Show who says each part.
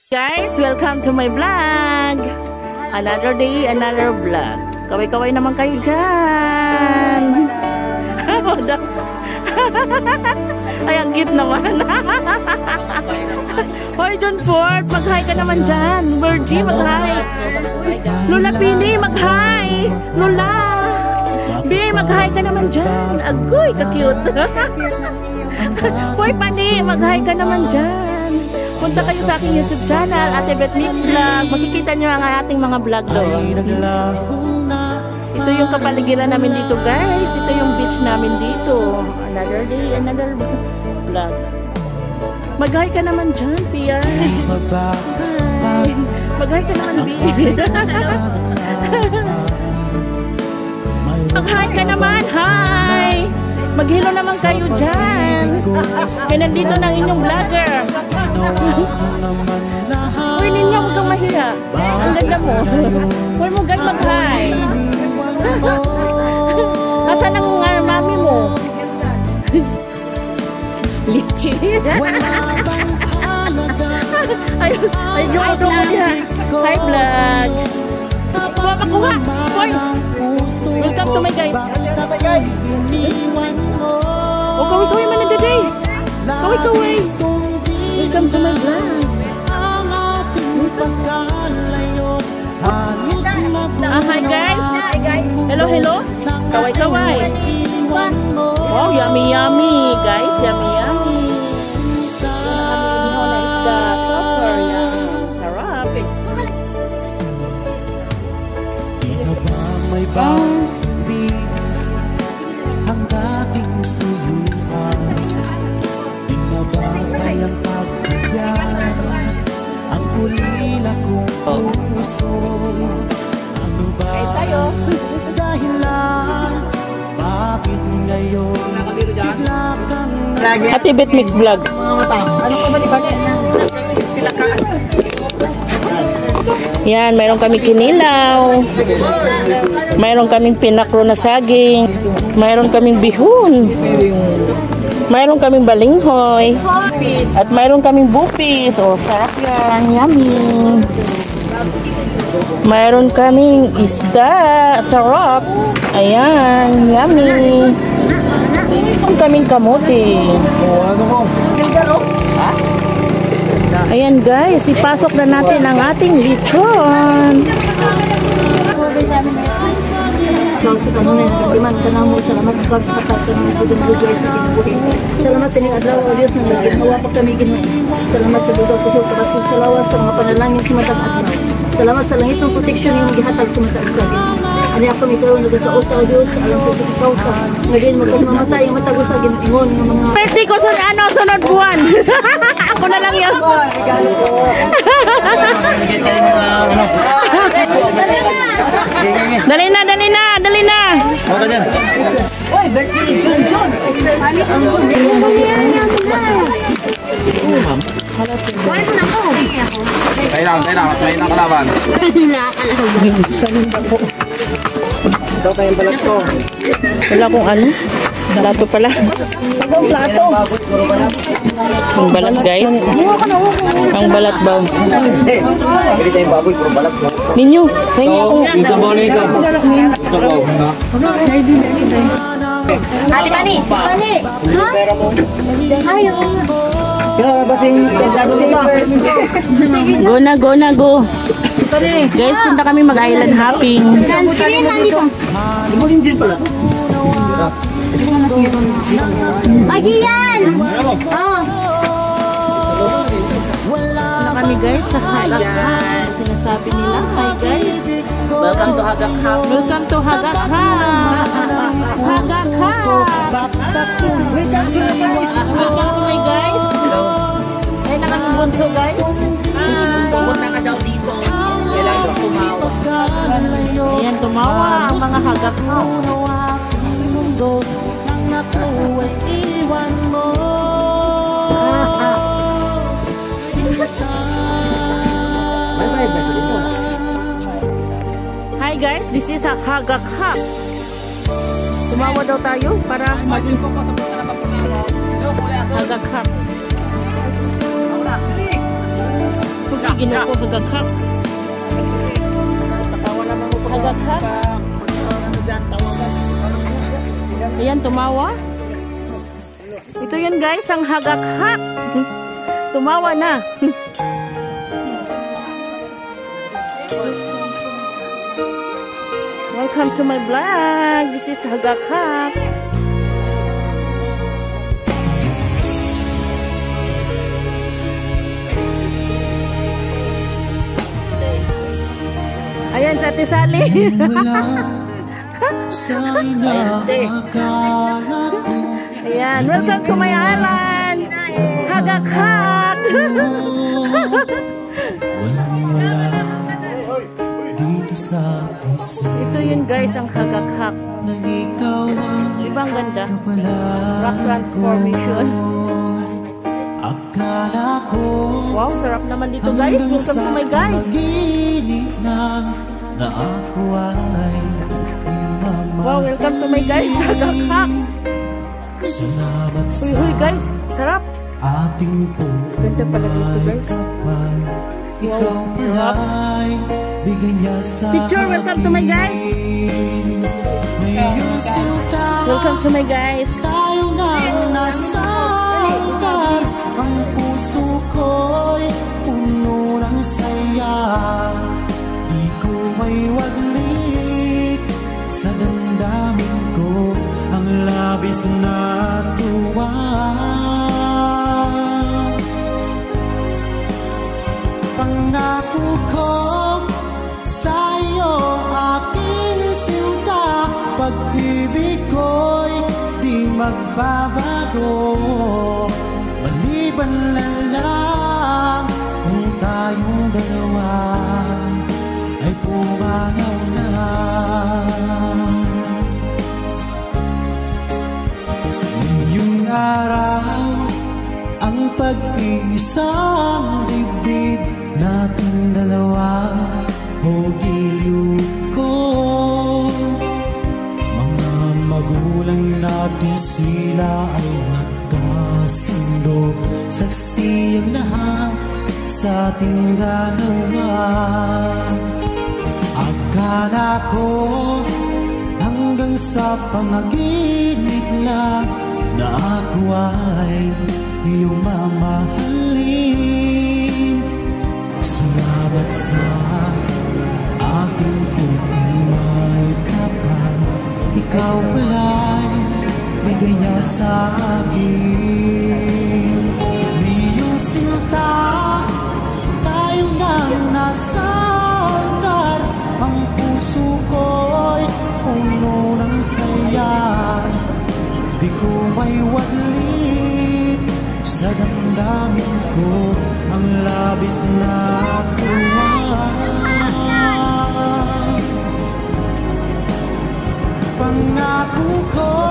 Speaker 1: Guys, welcome to my vlog. Another day, another vlog. Kaway-kaway naman kayo dyan. Ay, ang cute naman. Hoy, John Ford, mag-hi ka naman dyan. Virgie, mag-hi. Lola Pini, mag-hi. Lola. B, mag-hi ka naman dyan. Agoy, ka-cute. Hoy, Pani, mag-hi ka naman dyan. Punta kayo sa aking YouTube channel, Ate Beth Mix Vlog. Makikita nyo ang ating mga vlog doon. Ito yung kapaligiran namin dito, guys. Ito yung beach namin dito. Another day, another vlog. Mag-hi ka naman dyan, Pia. Hi. Mag-hi ka naman, B. Mag-hi ka naman, hi! Mag-hello naman kayo dyan. Kaya nandito ng inyong vlogger. Uy, ninyo, huwag kang mahiya. Ang ganda mo. Huwag mo gan mag-hi. Asan ang mami mo? Litchi. Ay, yung auto mo niya. Hi, vlog. Kuha, makuha. Hoy. Welcome to my guys. Oh, kaway-kaway man na daday. Kaway-kaway. Welcome to my vlog. Hi guys. Hello, hello. Kaway-kaway. Wow, yummy, yummy. Guys, yummy, yummy. Yan ang isda. Super, yan. Sarap.
Speaker 2: Ang dating suyuan, di na ba kayang pagbigyan ang ulila kong puso? Ano ba dahilan? Bakit ngayon bigla kang
Speaker 1: Ate Beth Mix Vlog.
Speaker 3: Ano ko ba di ba?
Speaker 1: Yan, mayroon kaming kinilaw. Mayroon kaming pinakro na saging. Mayroon kaming bihon. Mayroon kaming balinghoy. At mayroon kaming bupis. Oh, sarap yan. Yummy. Mayroon kaming isda. Sarap. Ayan, yummy. Mayroon kaming kamote. Ayan guys, ipasok na natin ang ating lechon.
Speaker 3: Salamat tining adlaw o Diyos nga ginhawa pa kami Ginoo. Salamat sa dugang puso taas ng salawas sa mga panalangin sa matag adlaw. Salamat sa langit ng proteksyon niyong gihatag sa matag sa Ginoo. Ani ako ikaw nagkausa o Diyos alang sa sige kausa. Ngayon magkamamatay ang matag sa Ginoo ng mga
Speaker 1: Birthday ko sa sunod buwan. Ako na lang yan. Dali na, dali na, dali na.
Speaker 3: Oy, birthday ni John. Ano ang
Speaker 4: Kailangan, may nakalaban. Ito kayong balat ko.
Speaker 1: Wala kong ano. Plato pala.
Speaker 3: plato?
Speaker 1: Ang balat guys. Ang balat ba?
Speaker 4: Hindi tayong baboy, puro balat ko.
Speaker 1: Ninyo, kaya ako.
Speaker 4: Yung sabaw na ikaw. Sabaw.
Speaker 3: Ate Pani! Pani! Ha? Ayaw.
Speaker 1: Go na, go na, go. Guys, punta kami mag-island hopping.
Speaker 3: Sunscreen, nandito. Magiyan! Oh.
Speaker 1: Na kami guys sa Hagak. Sinasabi nila, hi guys.
Speaker 4: Welcome to Hagak Hap.
Speaker 1: Welcome to Hagak. Hagak. Welcome to my guys. Ay, nakaming bunso guys.
Speaker 4: Pumunta ka daw dito. Kailangan tumawa.
Speaker 1: Ayan, tumawa ang mga Hagak. Hi guys, this is a Hagak Hap. Tumawa daw tayo para maging Hagak Hap. Ginoo ko hagagak. Hagagak. Ayan, tumawa. Ito yun guys, ang hagagak. Tumawa na. Welcome to my vlog. This is hagagak. Ayan, sa Ate Sally. Ayan, welcome to my island. Hagagak. Ito yun guys, ang hagagak. Ibang ganda. Rock transformation. Wow, sarap naman dito guys. Welcome to my guys. Wow, welcome to my guys. Hagagak. Uy guys, sarap. Ganda pala dito guys. Wow, picture, welcome to my guys. Welcome to my guys.
Speaker 2: Tayo na nasa altar, ang puso ko'y puno ng saya. Di ko may waglit sa damdamin ko, ang labis na tuwa. Pangako ko sa'yo, aking sinta, pag-ibig ko'y di magbabago. Maliban na lang kung tayong dalawa ay pumanaw na. Ngayong araw, ang pag-iisang dibdib natin dalawa o giliw ko. Mga magulang natin, sila ay nagkasundo, saksi ang lahat sa ating dalawa. Akala ko hanggang sa panaginip lang na ako ay iyong mamahalin. Salamat sa aking may kapal, ikaw pala'y bigay niya sa akin. Iyong sinta, tayo nang nasa altar, ang puso ko'y puno ng saya. Di ko may wadlit sa damdamin ko, ang labis na tuwa. Pangako ko